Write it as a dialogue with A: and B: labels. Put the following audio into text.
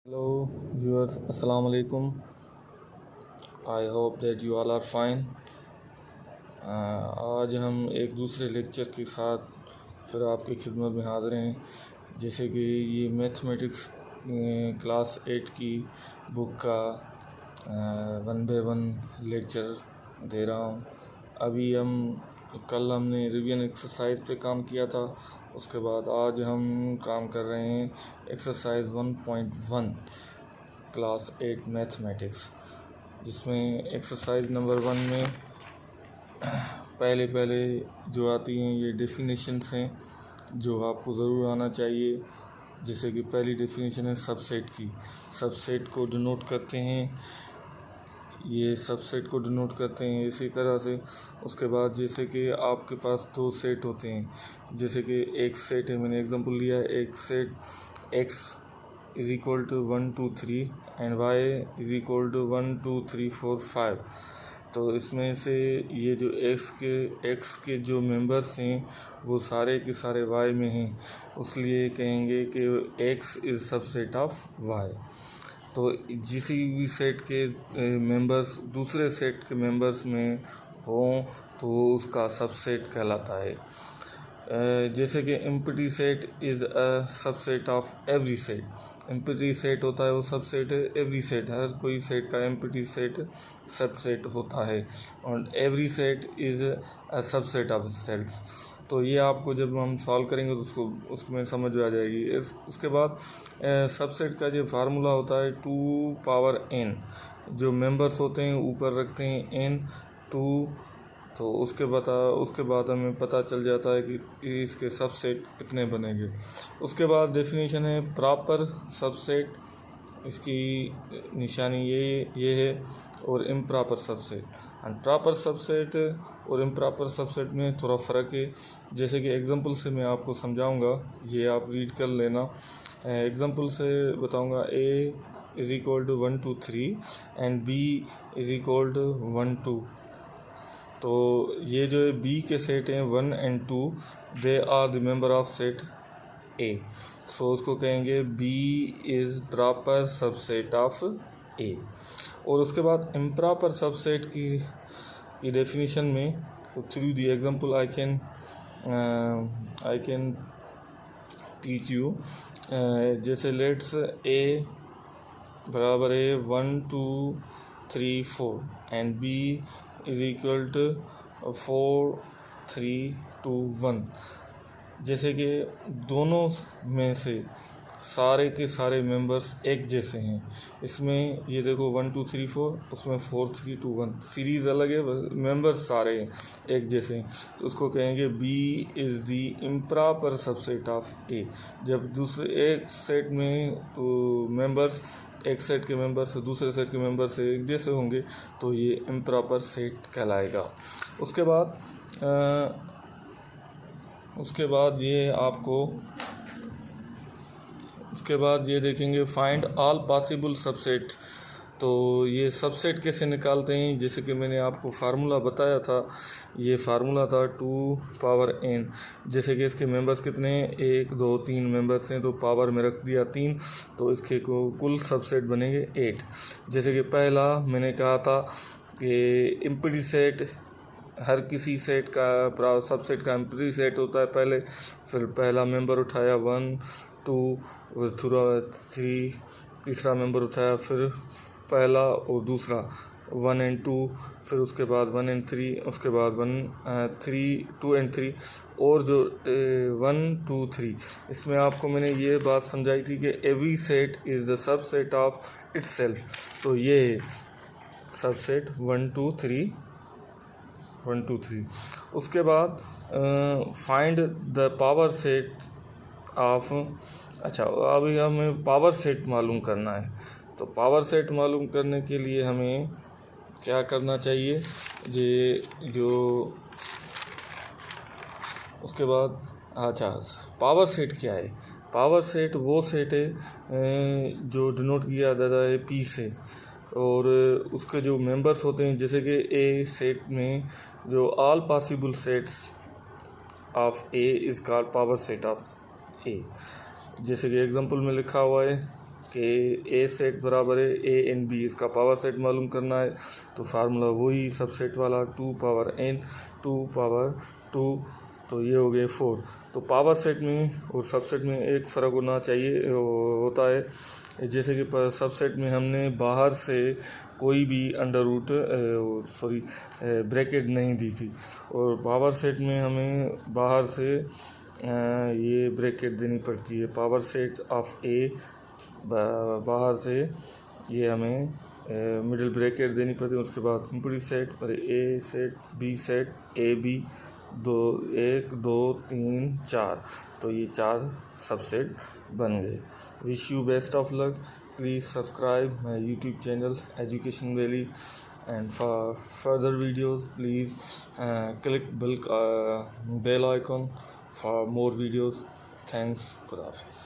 A: Hello viewers, Assalamu alaikum. I hope that you all are fine. आज हम एक दूसरे लेक्चर के साथ फिर आपकी खिदमत में हाज़िर हैं। जैसे कि ये मैथमेटिक्स क्लास 8 की बुक का 1 by 1 लेक्चर दे रहा हूँ। अभी कल हमने रिवीजन एक्सरसाइज पे काम किया था, उसके बाद आज हम काम कर रहे हैं एक्सरसाइज 1.1 क्लास 8 मैथमेटिक्स, जिसमें एक्सरसाइज नंबर 1 में पहले जो आती हैं ये डेफिनेशंस हैं जो आपको ज़रूर आना चाहिए। जैसे कि पहली डेफिनेशन है सबसेट की। सबसेट को डिनोट करते हैं, ये सबसेट को डिनोट करते हैं इसी तरह से। उसके बाद जैसे कि आपके पास दो सेट होते हैं, जैसे कि एक सेट है, मैंने एग्जांपल लिया है, एक set x is equal to 1 2 3 and y is equal to 1 2 3 4 5। तो इसमें से ये जो x के जो मेंबर्स हैं वो सारे के सारे y में हैं, इसलिए कहेंगे कि x is subset of y। तो जिस भी सेट के मेंबर्स दूसरे सेट के मेंबर्स में हों तो वो उसका सबसेट कहलाता है। जैसे कि empty set is a subset of every set. Empty set होता है वो सबसेट है, एवरी सेट हर कोई सेट का एम्प्टी सेट सबसेट होता है, और every set is a subset of self. तो ये आपको जब हम सॉल्व करेंगे तो उसमें समझ आ जाएगी। उसके बाद सबसेट का जो फार्मूला होता है 2 पावर n, जो मेंबर्स होते हैं ऊपर रखते हैं n 2, तो उसके बाद हमें पता चल जाता है कि इसके सबसेट कितने बनेंगे। उसके बाद डेफिनेशन है प्रॉपर सबसेट, इसकी निशानी ये है, और improper subset. And proper subset और इम्प्रॉपर सबसेट में थोड़ा फ़र्क है। जैसे कि एग्जांपल से मैं आपको समझाऊंगा, ये आप रीड कर लेना। एग्जांपल से बताऊंगा, a is equal to 1 2 3 and b is equal to 1 2। तो ये जो है b के सेट हैं 1 and 2, they are the member of set a। So उसको कहेंगे b is proper subset of a। और उसके बाद इम्प्रॉपर सबसेट की डेफिनेशन में through the example I can teach you. जैसे लेट्स a बराबर है 1 2 3 4 and b is equal to 4 3 2 1। जैसे कि दोनों में से सारे के सारे मेंबर्स एक जैसे हैं। इसमें ये देखो 1 2 3 4, उसमें 4 3 2 1, सीरीज़ अलग है, मेंबर्स सारे एक जैसे हैं, तो उसको कहेंगे b is the improper subset of a। जब दूसरे एक सेट में मेंबर्स एक सेट के मेंबर से दूसरे सेट के मेंबर से एक जैसे होंगे तो ये इम्प्रॉपर सेट कहलाएगा। उसके बाद ये देखेंगे फाइंड ऑल पॉसिबल सबसेट। तो ये सबसेट कैसे निकालते हैं, जैसे कि मैंने आपको फार्मूला बताया था, ये फार्मूला था 2 पावर n। जैसे कि इसके मेंबर्स कितने हैं, 1 2 3 मेंबर्स हैं, तो पावर में रख दिया 3, तो इसके कुल सबसेट बनेंगे 8। जैसे कि पहला मैंने कहा था कि एम्प्टी सेट, हर किसी सेट का सबसेट का एम्प्टी सेट होता है पहले, फिर पहला मेंबर उठाया 1 2 3, तीसरा मेंबर उठाया, फिर पहला और दूसरा 1 एंड 2, फिर उसके बाद 1 एंड 3, उसके बाद 2 एंड 3, और जो 1 2 3, इसमें आपको मैंने ये बात समझाई थी कि every set is the subset of itself. तो ये सबसेट 1 2 3 1 2 3। उसके बाद find the power set of, अच्छा अभी हमें पावर सेट मालूम करना है। तो पावर सेट मालूम करने के लिए हमें क्या करना चाहिए, जो उसके बाद अच्छा पावर सेट क्या है। पावर सेट वो सेट है जो डिनोट किया जाता है P से, और उसके जो मेंबर्स होते हैं, जैसे कि A सेट में जो all possible sets of A is called power set of A। जैसे कि एग्जांपल में लिखा हुआ है कि ए सेट बराबर है ए एन बी, इसका पावर सेट मालूम करना है तो फार्मूला वही सबसेट वाला 2 पावर n 2 पावर 2, तो ये हो गए 4। तो पावर सेट में और सबसेट में एक फ़र्क होना चाहिए होता है, जैसे कि सबसेट में हमने बाहर से कोई भी अंडर रूट ब्रैकेट नहीं दी थी, और पावर सेट में हमें बाहर से ये ब्रैकेट देनी पड़ती है। पावर सेट ऑफ ए बाहर से ये हमें मिडिल ब्रैकेट देनी पड़ती है। उसके बाद कंप्लीट सेट पर A set B set A B 1 2 3 4, तो ये 4 सबसेट बन गए। Wish you best of luck. Please subscribe my YouTube channel education valley, and for further videos please click bell icon for more videos. Thanks. Khuda Hafiz.